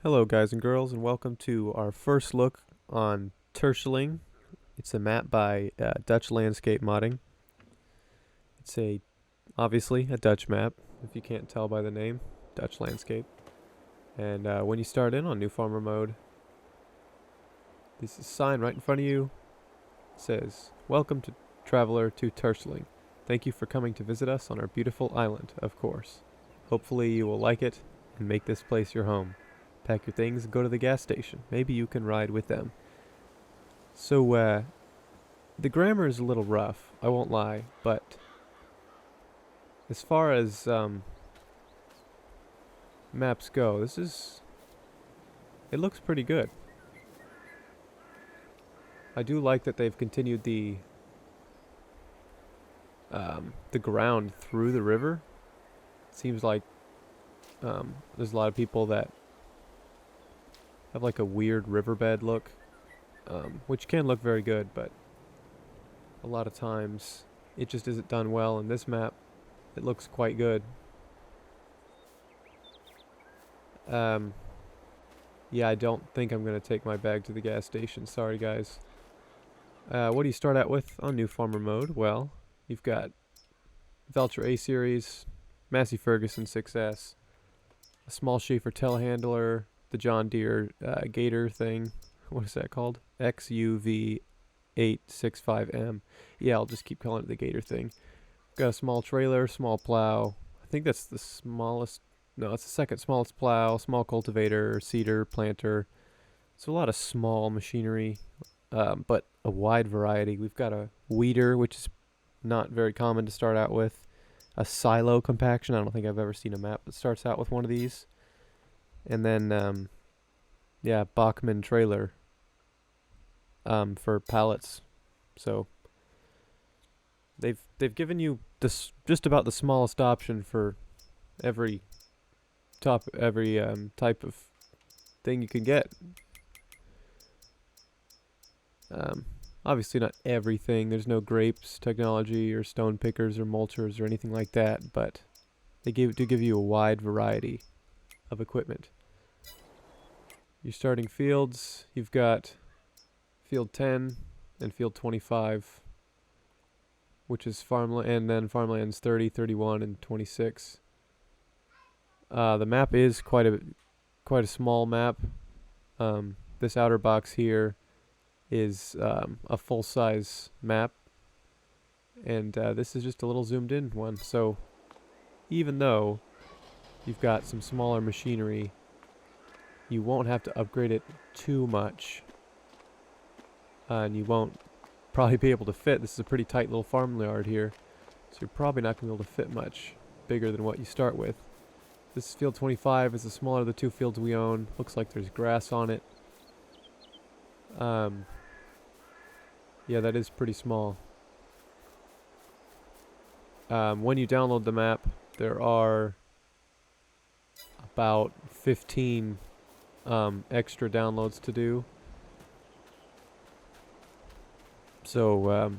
Hello guys and girls, and welcome to our first look on Terschelling. It's a map by Dutchlandscape modding. It's obviously a Dutch map, if you can't tell by the name, Dutchlandscape. And when you start in on New Farmer mode, this is a sign right in front of you. It says, "Welcome to traveler to Terschelling. Thank you for coming to visit us on our beautiful island, of course. Hopefully you will like it and make this place your home. Pack your things and go to the gas station. Maybe you can ride with them." So, the grammar is a little rough, I won't lie, but as far as maps go, it looks pretty good. I do like that they've continued the ground through the river. It seems like there's a lot of people that have like a weird riverbed look, which can look very good, but a lot of times it just isn't done well. In this map, it looks quite good. Yeah, I don't think I'm going to take my bag to the gas station. Sorry, guys. What do you start out with on New Farmer mode? Well, you've got Valtra A Series, Massey Ferguson 6S, a small Schaefer telehandler, the John Deere Gator thing. What is that called? XUV865M. Yeah, I'll just keep calling it the Gator thing. Got a small trailer, small plow. I think that's the smallest. No, it's the second smallest plow, small cultivator, seeder, planter. So a lot of small machinery, but a wide variety. We've got a weeder, which is not very common to start out with. A silo compaction. I don't think I've ever seen a map that starts out with one of these. And then, yeah, Bachmann trailer for pallets. So they've given you this just about the smallest option for every type of thing you can get. Obviously not everything. There's no grapes technology or stone pickers or mulchers or anything like that, but they do give you a wide variety of equipment. Your starting fields, you've got field 10 and field 25, which is farmland, and then farmlands 30, 31, and 26. The map is quite a small map. This outer box here is a full-size map, and this is just a little zoomed-in one. So even though you've got some smaller machinery, you won't have to upgrade it too much, and you won't probably be able to fit. This is a pretty tight little farmyard here, so you're probably not going to be able to fit much bigger than what you start with. This field 25 is the smaller of the two fields we own. Looks like there's grass on it. Yeah, that is pretty small. When you download the map, there are about 15 extra downloads to do. So,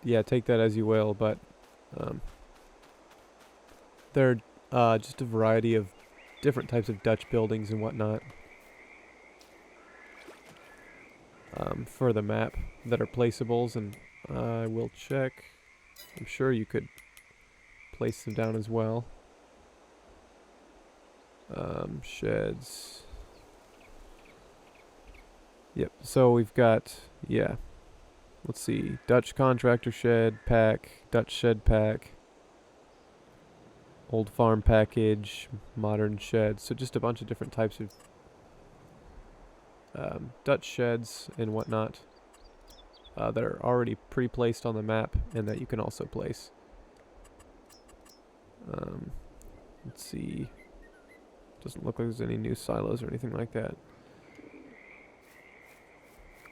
yeah, take that as you will, but there are just a variety of different types of Dutch buildings and whatnot for the map that are placeables, and I will check. I'm sure you could place them down as well. Sheds. Yep, so we've got, yeah, let's see, Dutch contractor shed pack, Dutch shed pack, old farm package, modern shed. So just a bunch of different types of Dutch sheds and whatnot that are already pre-placed on the map and that you can also place. Let's see. Doesn't look like there's any new silos or anything like that.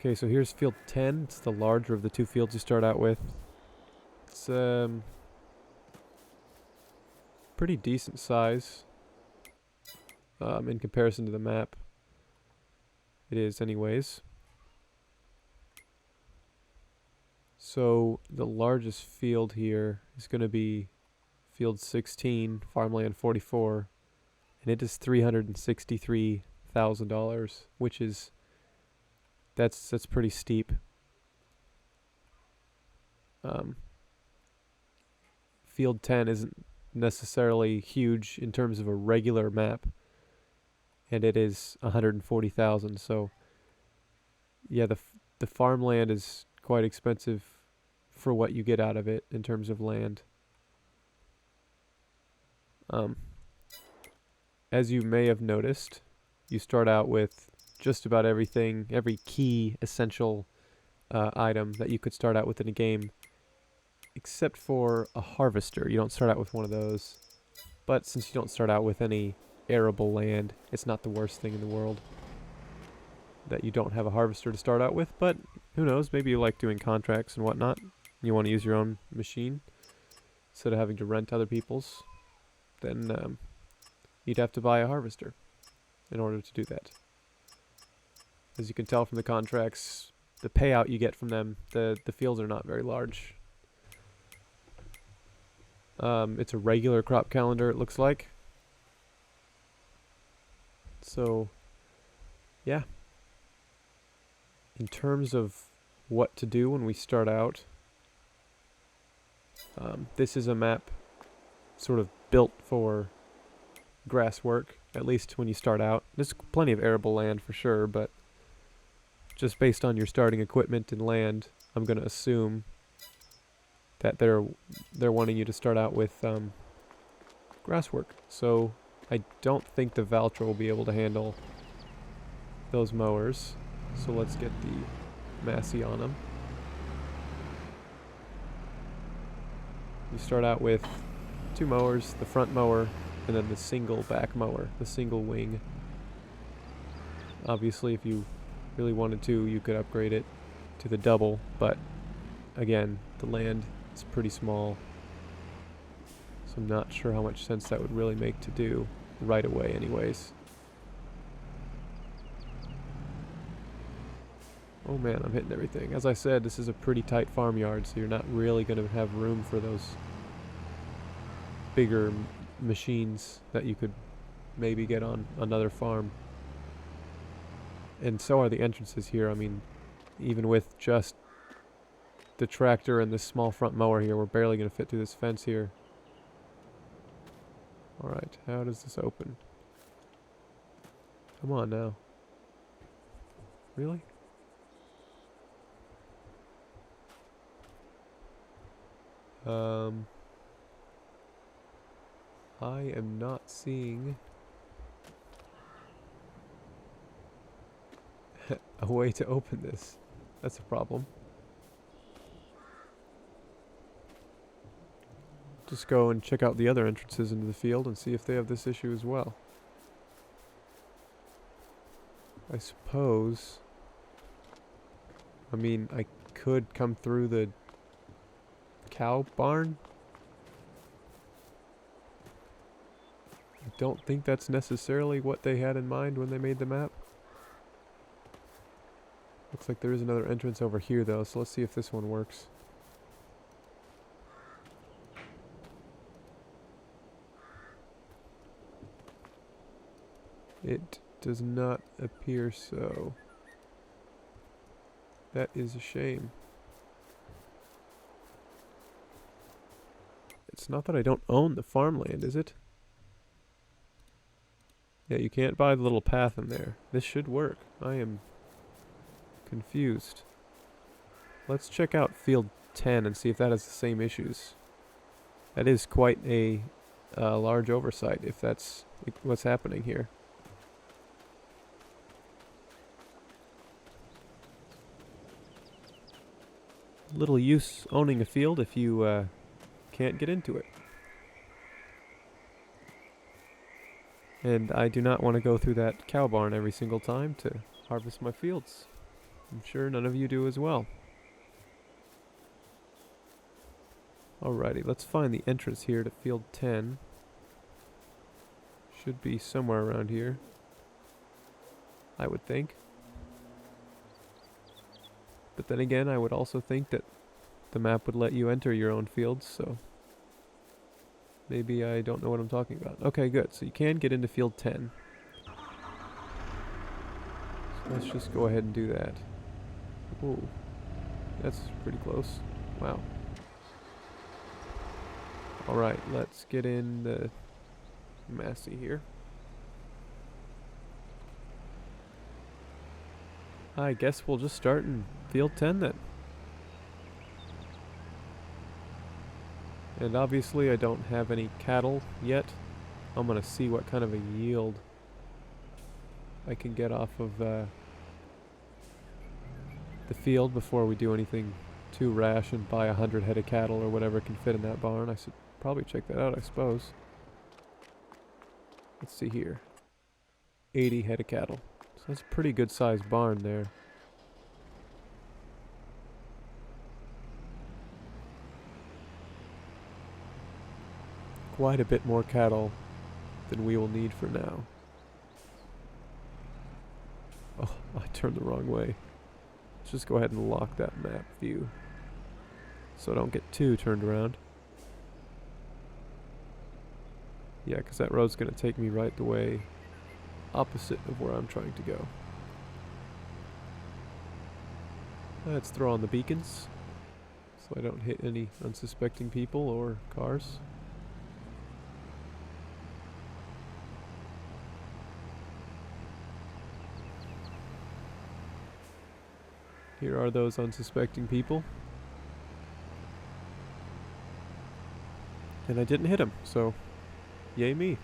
Okay, so here's field 10. It's the larger of the two fields you start out with. It's pretty decent size in comparison to the map. It is anyways. So the largest field here is going to be field 16, farmland 44, and it is 363 $1,000, which is that's pretty steep. Field 10 isn't necessarily huge in terms of a regular map, and it is 140,000. So yeah, the farmland is quite expensive for what you get out of it in terms of land. As you may have noticed, you start out with just about everything, every key essential item that you could start out with in a game, except for a harvester. You don't start out with one of those. But since you don't start out with any arable land, it's not the worst thing in the world that you don't have a harvester to start out with. But who knows, maybe you like doing contracts and whatnot. You want to use your own machine instead of having to rent other people's. Then you'd have to buy a harvester in order to do that. As you can tell from the contracts, the payout you get from them, the fields are not very large. It's a regular crop calendar, it looks like. So, yeah. In terms of what to do when we start out, this is a map sort of built for grass work, at least when you start out. There's plenty of arable land for sure, but just based on your starting equipment and land, I'm going to assume that they're wanting you to start out with grass work. So I don't think the Valtra will be able to handle those mowers. So let's get the Massey on them. You start out with 2 mowers, the front mower, and then the single back mower, the single wing. Obviously, if you really wanted to, you could upgrade it to the double, but again, the land is pretty small, so I'm not sure how much sense that would really make to do right away anyways. Oh man, I'm hitting everything. As I said, this is a pretty tight farmyard, so you're not really going to have room for those bigger machines that you could maybe get on another farm. And so are the entrances here. I mean, even with just the tractor and this small front mower here, we're barely going to fit through this fence here. Alright, how does this open? Come on now. Really? I am not seeing a way to open this. That's a problem. Just go and check out the other entrances into the field and see if they have this issue as well. I suppose. I mean, I could come through the cow barn. I don't think that's necessarily what they had in mind when they made the map. Looks like there is another entrance over here though, so let's see if this one works. It does not appear so. That is a shame. It's not that I don't own the farmland, is it? Yeah, you can't buy the little path in there. This should work. I am confused. Let's check out field 10 and see if that has the same issues. That is quite a large oversight if that's what's happening here. Little use owning a field if you can't get into it. And I do not want to go through that cow barn every single time to harvest my fields. I'm sure none of you do as well. Alrighty, let's find the entrance here to field 10. Should be somewhere around here, I would think. But then again, I would also think that the map would let you enter your own fields, so maybe I don't know what I'm talking about. Okay, good. So you can get into field 10. let's just go ahead and do that. Ooh, that's pretty close. Wow. Alright, let's get in the Massey here. I guess we'll just start in field 10 then. And obviously I don't have any cattle yet. I'm gonna see what kind of a yield I can get off of the field before we do anything too rash and buy 100 head of cattle or whatever can fit in that barn. I should probably check that out, I suppose. Let's see here. 80 head of cattle. So that's a pretty good sized barn there. Quite a bit more cattle than we will need for now. Oh, I turned the wrong way. Let's just go ahead and lock that map view so I don't get too turned around. Yeah, because that road's going to take me right the way opposite of where I'm trying to go. Let's throw on the beacons so I don't hit any unsuspecting people or cars. Here are those unsuspecting people. And I didn't hit him, so yay me.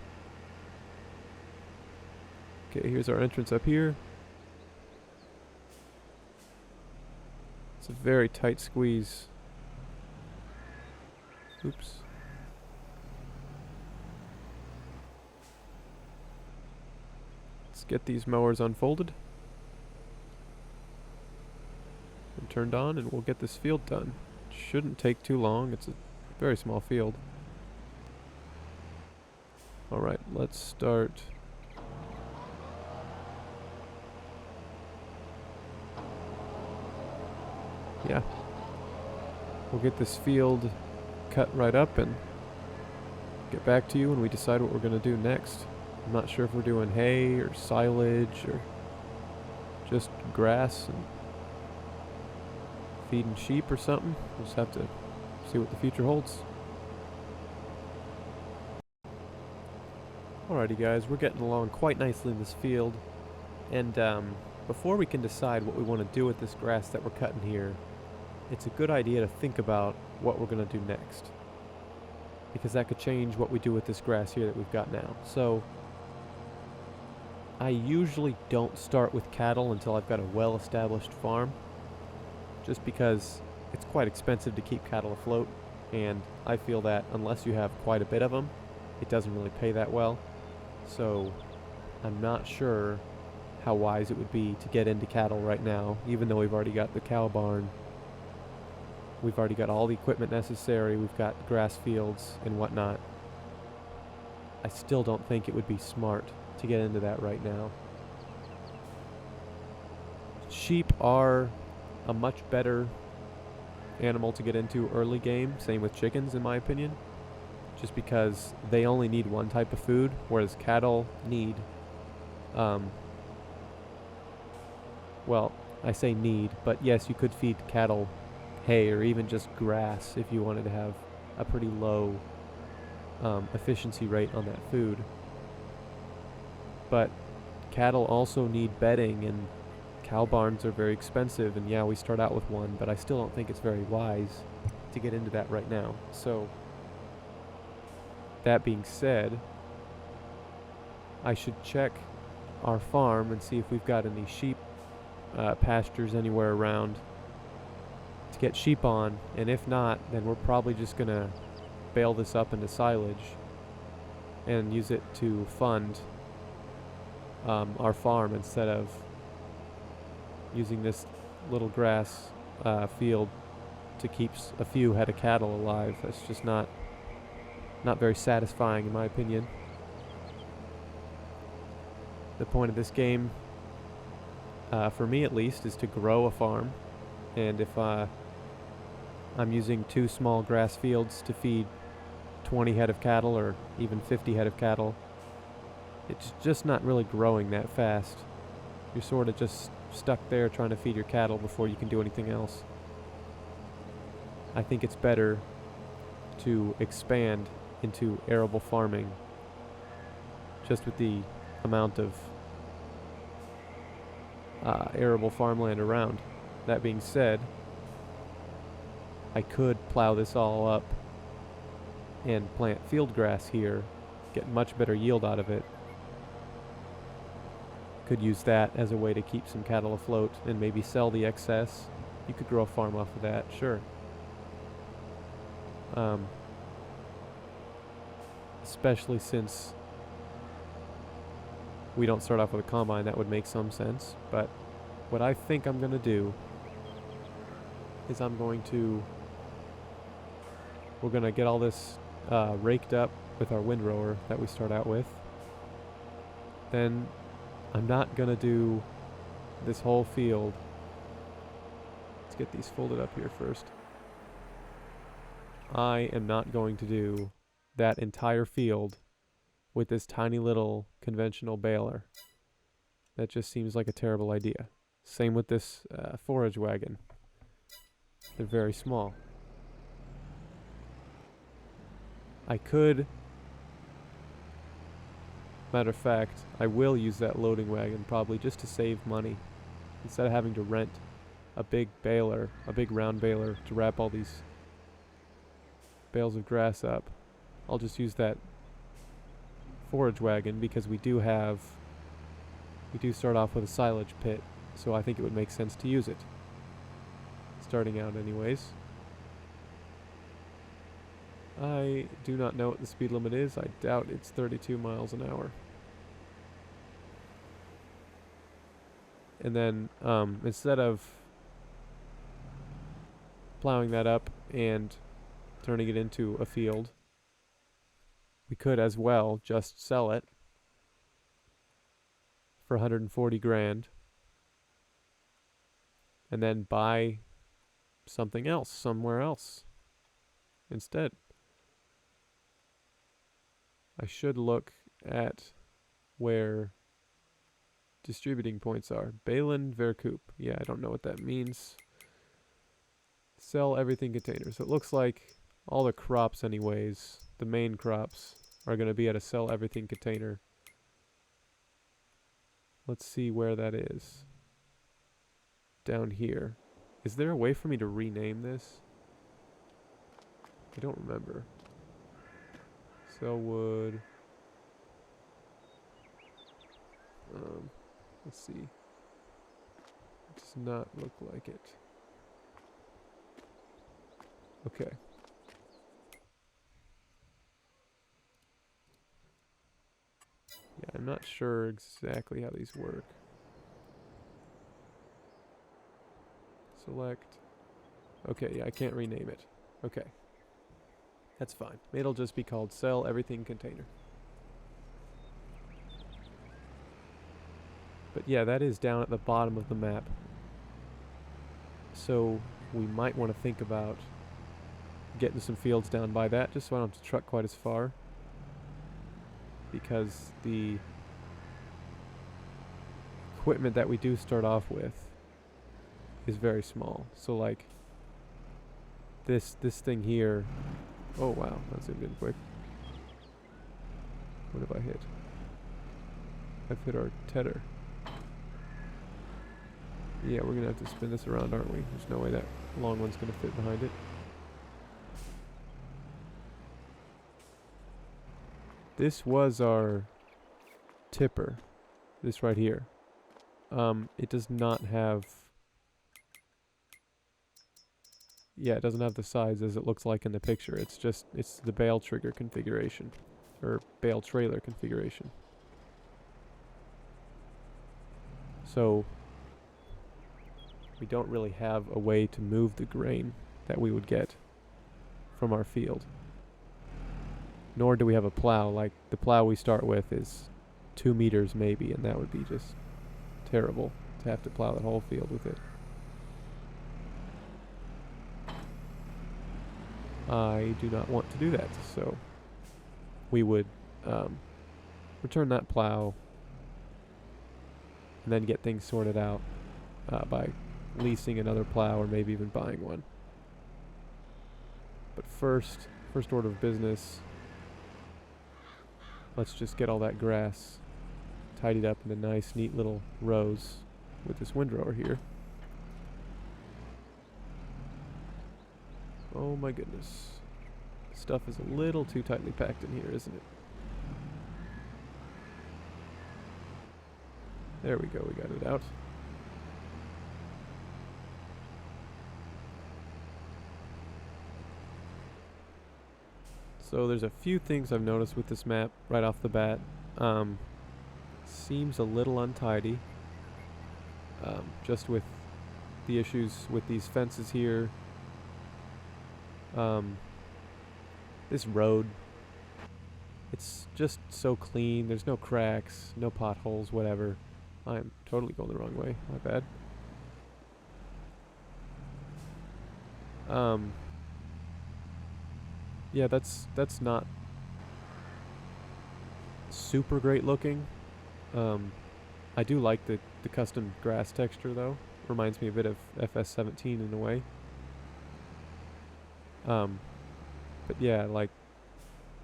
Okay, here's our entrance up here. It's a very tight squeeze. Oops. Let's get these mowers unfolded and turned on, and we'll get this field done. Shouldn't take too long. It's a very small field. Alright, let's start. Yeah. We'll get this field cut right up and get back to you when we decide what we're going to do next. I'm not sure if we're doing hay or silage or just grass and feeding sheep or something. We'll just have to see what the future holds. Alrighty guys, we're getting along quite nicely in this field, and before we can decide what we want to do with this grass that we're cutting here, it's a good idea to think about what we're going to do next, because that could change what we do with this grass here that we've got now. So I usually don't start with cattle until I've got a well-established farm, just because it's quite expensive to keep cattle afloat, and I feel that unless you have quite a bit of them, it doesn't really pay that well. So I'm not sure how wise it would be to get into cattle right now, even though we've already got the cow barn. We've already got all the equipment necessary. We've got grass fields and whatnot. I still don't think it would be smart to get into that right now. Sheep are a much better animal to get into early game. Same with chickens, in my opinion. Just because they only need one type of food, whereas cattle need, well, I say need, but yes, you could feed cattle hay or even just grass if you wanted to have a pretty low efficiency rate on that food. But cattle also need bedding, and cow barns are very expensive, and yeah, we start out with one, but I still don't think it's very wise to get into that right now. So that being said, I should check our farm and see if we've got any sheep pastures anywhere around to get sheep on, and if not, then we're probably just gonna bale this up into silage and use it to fund our farm instead of using this little grass field to keep a few head of cattle alive. That's just not very satisfying in my opinion. The point of this game, for me at least, is to grow a farm, and if I'm using 2 small grass fields to feed 20 head of cattle or even 50 head of cattle, it's just not really growing that fast. You're sort of just stuck there trying to feed your cattle before you can do anything else. I think it's better to expand into arable farming just with the amount of arable farmland around. That being said, I could plow this all up and plant field grass here, get much better yield out of it. Could use that as a way to keep some cattle afloat and maybe sell the excess. You could grow a farm off of that, sure. Especially since we don't start off with a combine, that would make some sense. But what I think I'm going to do is we're going to get all this raked up with our windrower that we start out with. Then I'm not going to do this whole field. Let's get these folded up here first. I am not going to do that entire field with this tiny little conventional baler. That just seems like a terrible idea. Same with this forage wagon. They're very small. I could, matter of fact, I will use that loading wagon probably just to save money. Instead of having to rent a big baler, a big round baler to wrap all these bales of grass up, I'll just use that forage wagon because we do start off with a silage pit, so I think it would make sense to use it. Starting out anyways. I do not know what the speed limit is. I doubt it's 32 miles an hour. And then instead of plowing that up and turning it into a field, we could as well just sell it for 140 grand and then buy something else somewhere else instead. I should look at where distributing points are. Balen Verkoop. Yeah, I don't know what that means. Sell everything containers. So it looks like all the crops anyways, the main crops, are going to be at a sell everything container. Let's see where that is. Down here. Is there a way for me to rename this? I don't remember. Sell wood. Let's see. It does not look like it. Okay. Yeah, I'm not sure exactly how these work. Select. Okay, yeah, I can't rename it. Okay. That's fine. It'll just be called Sell Everything Container. But yeah, that is down at the bottom of the map. So we might want to think about getting some fields down by that, just so I don't have to truck quite as far. Because the equipment that we do start off with is very small. So like this thing here. Oh wow, that zoomed in quick. What have I hit? I've hit our tedder. Yeah, we're gonna have to spin this around, aren't we? There's no way that long one's gonna fit behind it. This was our tipper. This right here. It does not have... Yeah, it doesn't have the size as it looks like in the picture. It's the bale trigger configuration. Or bale trailer configuration. So we don't really have a way to move the grain that we would get from our field. Nor do we have a plow. Like, the plow we start with is 2 meters maybe, and that would be just terrible to have to plow the whole field with it. I do not want to do that, so we would return that plow and then get things sorted out by leasing another plow or maybe even buying one. But first order of business, let's just get all that grass tidied up into nice, neat little rows with this windrower here. Oh my goodness. Stuff is a little too tightly packed in here, isn't it? There we go, we got it out. So there's a few things I've noticed with this map right off the bat. Seems a little untidy. Just with the issues with these fences here. This road, it's just so clean. There's no cracks, no potholes, whatever. I'm totally going the wrong way. My bad. Yeah, that's not super great looking. I do like the custom grass texture though. Reminds me a bit of FS17 in a way. But yeah, like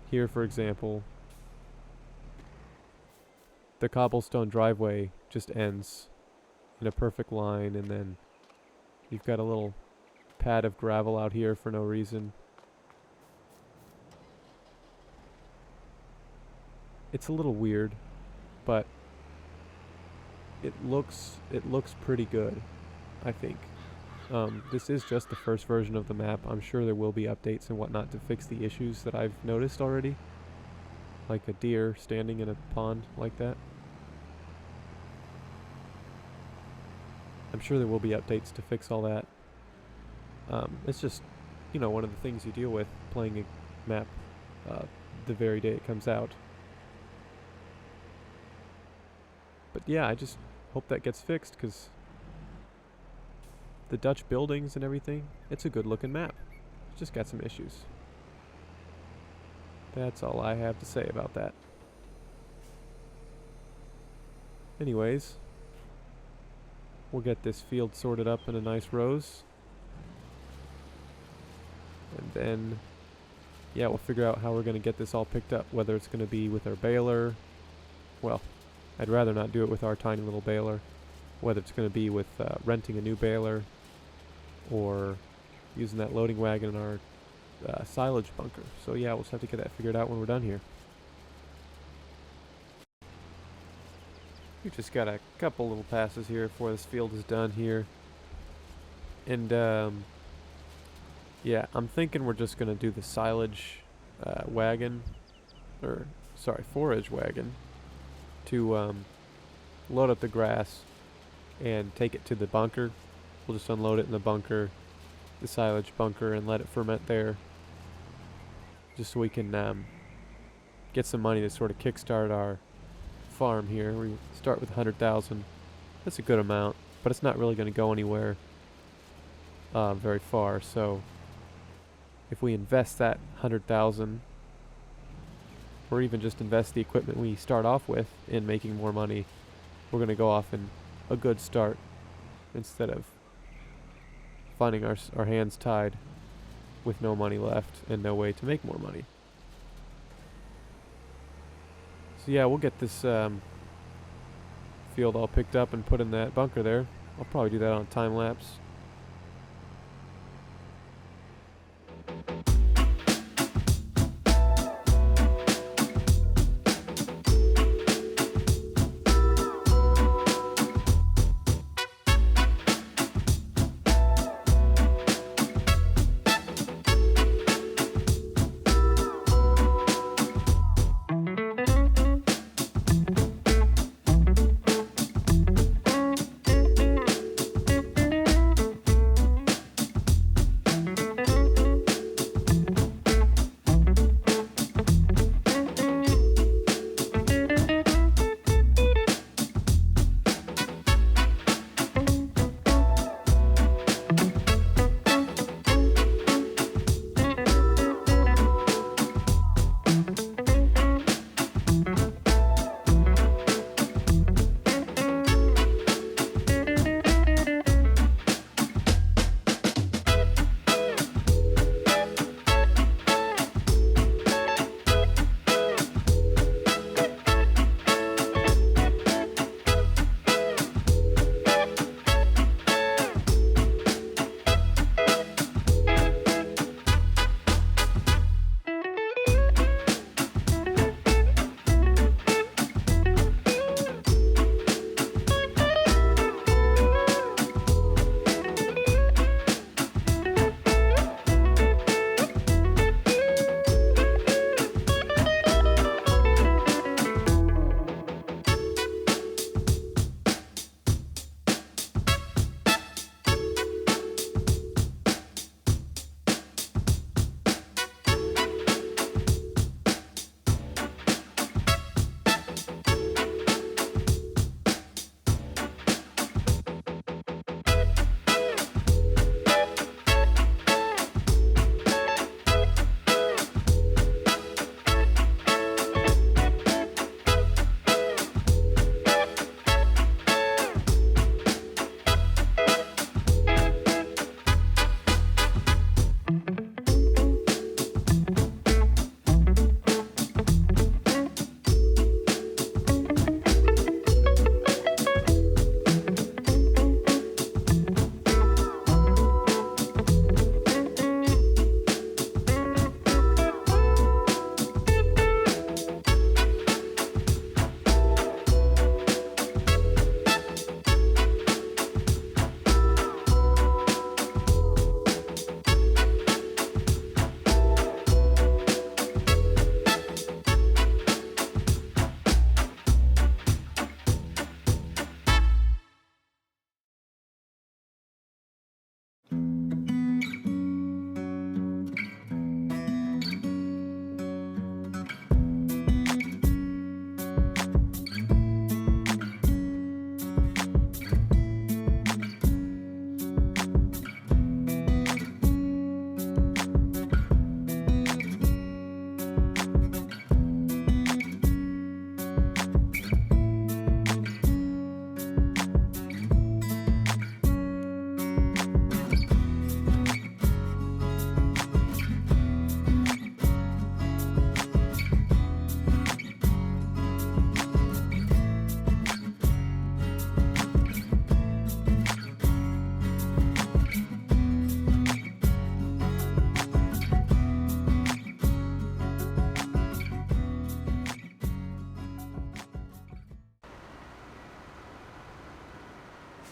here for example, the cobblestone driveway just ends in a perfect line, and then you've got a little pad of gravel out here for no reason. It's a little weird, but it looks pretty good, I think. This is just the first version of the map. I'm sure there will be updates and whatnot to fix the issues that I've noticed already, like a deer standing in a pond like that. I'm sure there will be updates to fix all that. It's just, one of the things you deal with playing a map the very day it comes out. But yeah, I just hope that gets fixed, because the Dutch buildings and everything, it's a good looking map. It's just got some issues. That's all I have to say about that. Anyways, we'll get this field sorted up into nice rows. And then, yeah, we'll figure out how we're going to get this all picked up, whether it's going to be with our baler. Well, I'd rather not do it with our tiny little baler. Whether it's going to be with renting a new baler or using that loading wagon in our silage bunker. So yeah, we'll just have to get that figured out when we're done here. We've just got a couple little passes here before this field is done here. And yeah, I'm thinking we're just going to do the silage wagon, or sorry, forage wagon, to load up the grass and take it to the bunker. We'll just unload it in the bunker, the silage bunker, and let it ferment there, just so we can get some money to sort of kickstart our farm here. We start with 100,000. That's a good amount, but it's not really going to go anywhere very far. So if we invest that 100,000, or even just invest the equipment we start off with in making more money, we're going to go off in a good start instead of finding our hands tied with no money left and no way to make more money. So yeah, we'll get this field all picked up and put in that bunker there. I'll probably do that on a time lapse.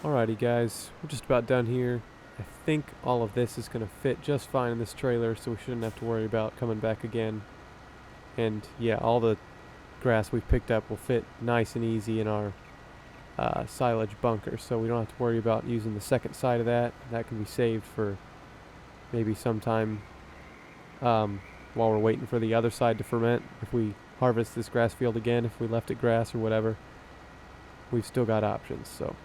Alrighty guys, we're just about done here. I think all of this is going to fit just fine in this trailer, so we shouldn't have to worry about coming back again. And yeah, all the grass we've picked up will fit nice and easy in our silage bunker, so we don't have to worry about using the second side of that. That can be saved for maybe sometime while we're waiting for the other side to ferment. If we harvest this grass field again, if we left it grass or whatever, we've still got options, so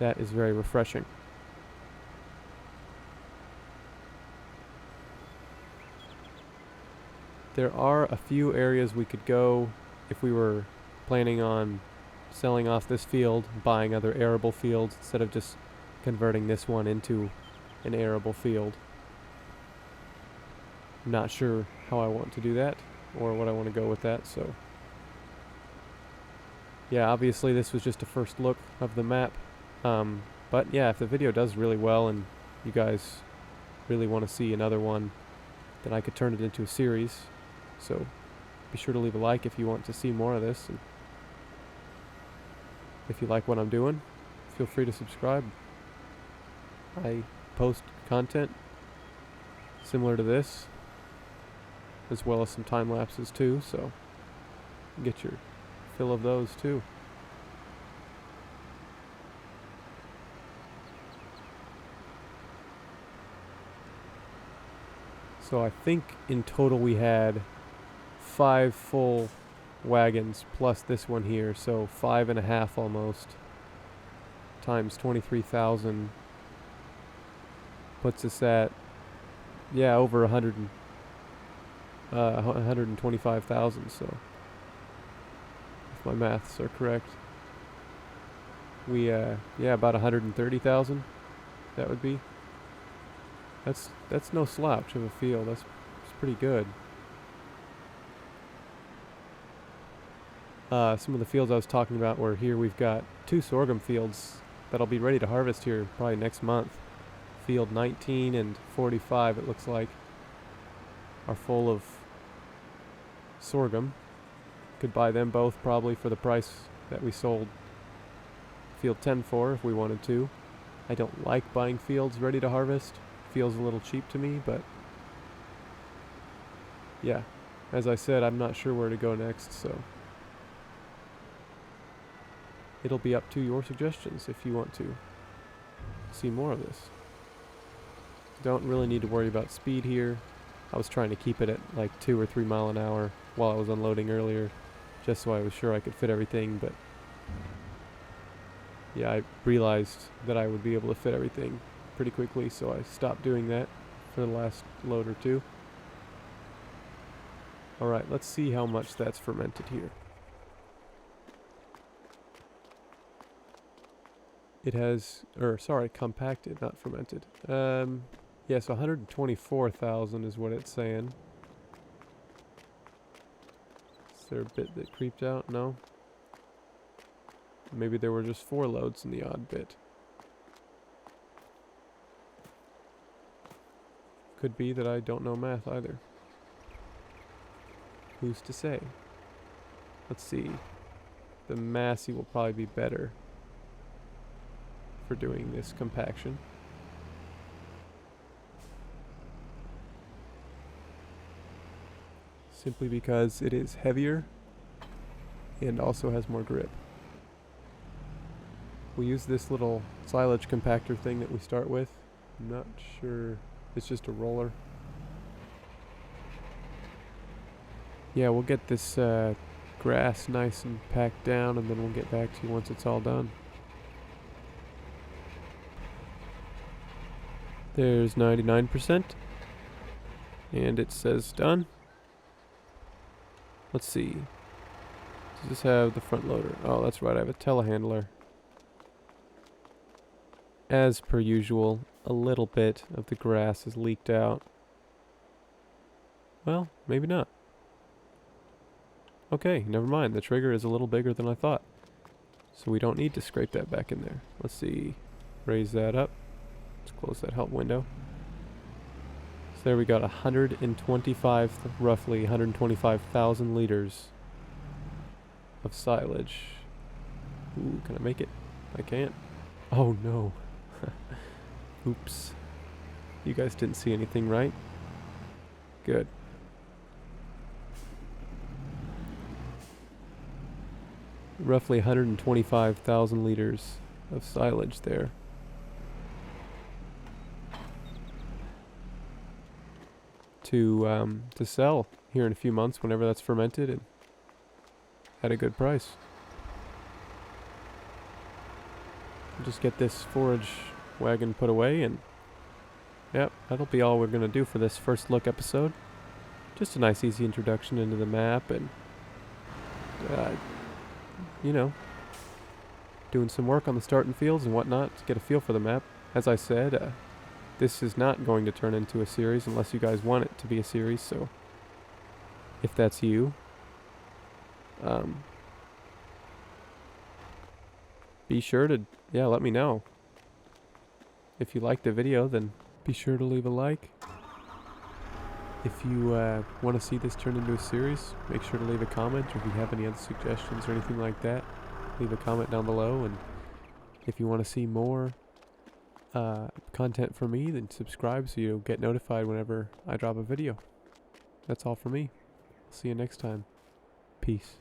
that is very refreshing. There are a few areas we could go if we were planning on selling off this field, buying other arable fields instead of just converting this one into an arable field. I'm not sure how I want to do that or what I want to go with that, so yeah, obviously this was just a first look of the map, but yeah, if the video does really well and you guys really want to see another one, then I could turn it into a series. So be sure to leave a like if you want to see more of this, and if you like what I'm doing, feel free to subscribe. I post content similar to this, as well as some time lapses too, so get your fill of those too. So I think in total we had 5 full wagons plus this one here, so 5.5 almost times 23,000 puts us at, yeah, over 125,000. So if my maths are correct, we yeah, about 130,000 that would be. That's no slouch of a field. That's pretty good. Some of the fields I was talking about were here. We've got 2 sorghum fields that'll be ready to harvest here probably next month. Field 19 and 45, it looks like, are full of sorghum. Could buy them both probably for the price that we sold field 10 for if we wanted to. I don't like buying fields ready to harvest. Feels a little cheap to me, but yeah, as I said, I'm not sure where to go next, so it'll be up to your suggestions if you want to see more of this. Don't really need to worry about speed here. I was trying to keep it at like 2 or 3 mile an hour while I was unloading earlier, just so I was sure I could fit everything, but yeah, I realized that I would be able to fit everything pretty quickly, so I stopped doing that for the last load or two. Alright, let's see how much that's fermented here. It has, compacted, not fermented. Yes, 124,000 is what it's saying. Is there a bit that creeped out? No? Maybe there were just 4 loads in the odd bit. Could be that I don't know math either. Who's to say? Let's see. The Massey will probably be better for doing this compaction. Simply because it is heavier and also has more grip. We use this little silage compactor thing that we start with. I'm not sure. It's just a roller. Yeah, we'll get this grass nice and packed down, and then we'll get back to you once it's all done. There's 99%. And it says done. Let's see. Does this have the front loader? Oh, that's right, I have a telehandler. As per usual, a little bit of the grass is leaked out. Well, maybe not. Okay, never mind. The trigger is a little bigger than I thought. So we don't need to scrape that back in there. Let's see. Raise that up. Let's close that help window. So there we got 125, roughly 125,000 liters of silage. Ooh, can I make it? I can't. Oh no. Oops. You guys didn't see anything, right? Good. Roughly 125,000 liters of silage there. To sell here in a few months whenever that's fermented and at a good price. Just get this forage wagon put away, and yep, that'll be all we're gonna do for this first look episode. Just a nice easy introduction into the map, and you know, doing some work on the starting fields and whatnot to get a feel for the map. As I said, this is not going to turn into a series unless you guys want it to be a series, so if that's you, be sure to, let me know. If you liked the video, then be sure to leave a like. If you want to see this turn into a series, make sure to leave a comment, or if you have any other suggestions or anything like that, leave a comment down below. And if you want to see more content from me, then subscribe so you'll get notified whenever I drop a video. That's all for me. See you next time. Peace.